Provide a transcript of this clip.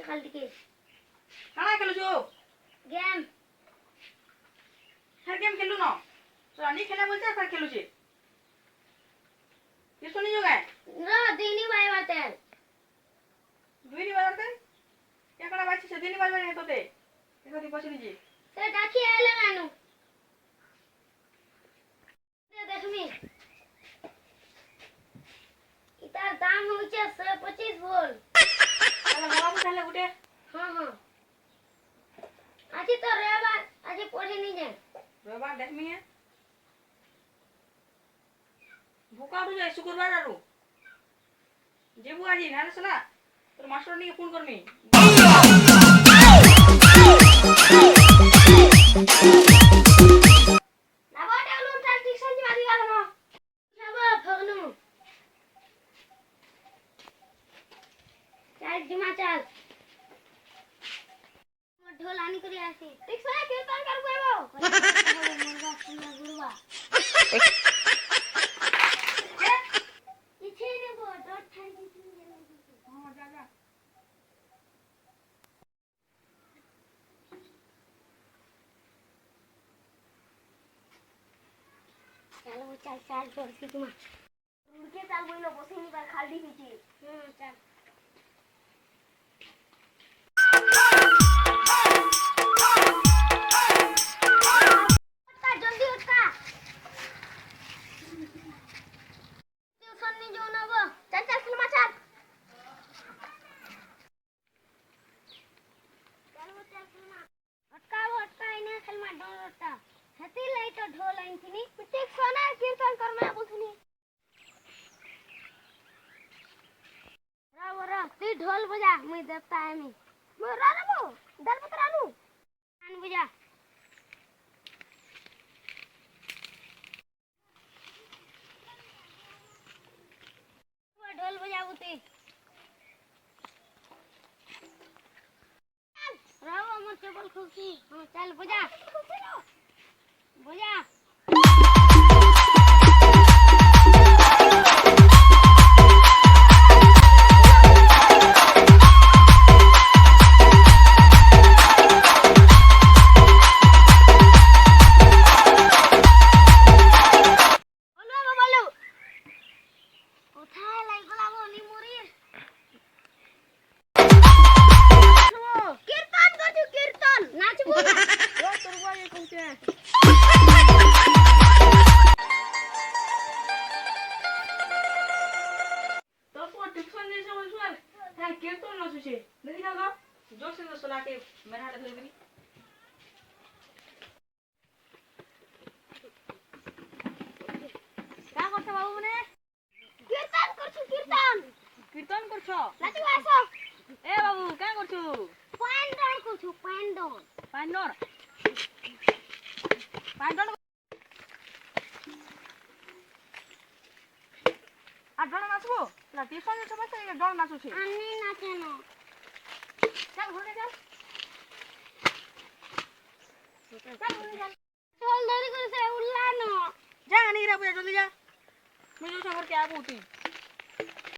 खाल टिके काना खेलुछु गेम हर गेम खेलु न तो नहीं खेला बोलते पर खेलुछि ये सुनी जो गाय रो दिनी बाय बाते दुईनी बारते या कणा बाची से दिनी बार तोते एकती पछनी जी से डाकी आले मानु देखमी इतार दाम होचे 125 बोल चला बाबा को चले गुटे हां हां आज तो रेबा आज पढ़े नहीं जाए बाबा देखमी है भूका उठ जाए शुक्रवार आरो जेबू आजी ना सला तोर मास्टर ने फोन करमी लाबा डाउनलोड कर ट्यूशन जी मारी गाल न लाबा फगनु चल जिमा चल ढोल आनी करी आसी ठीक से कीर्तन कर कोइबो मुर्गा सुना गुरुवा इछे ने बो डट ठाई हां जा जा चलो चल चल जोर से तुम उनके चल बोलो बसे नहीं पर खाली पीछे चल जल्दी उठा ट्यूशन नहीं जो ना वो चल चल फिल्म चल चल फिल्म अटका इने फिल्म डोर अटका हती लाई तो ढोल आइन थी पिटे सोना कीर्तन करना बोलथनी रा ती ढोल बजा मैं देवता है मैं रा वो दल पत्र आलू आन बजा वो ढोल बजा उते रा वो मत टेबल खुशी हां चल बजा बजा कीर्तन करछो नाचू आसो ए बाबू का करछु पांडन करछु पांडन पांडन पांडन आ डन नाचबो ना ट्यूशन से समझते ये डन नाचू छे अन्नी नाचे न चल घरे चल चल घरे चल चल धरी कर से उल्ला न जा नहीं रे बुया जल्दी जा मैं जो घर के आबू ती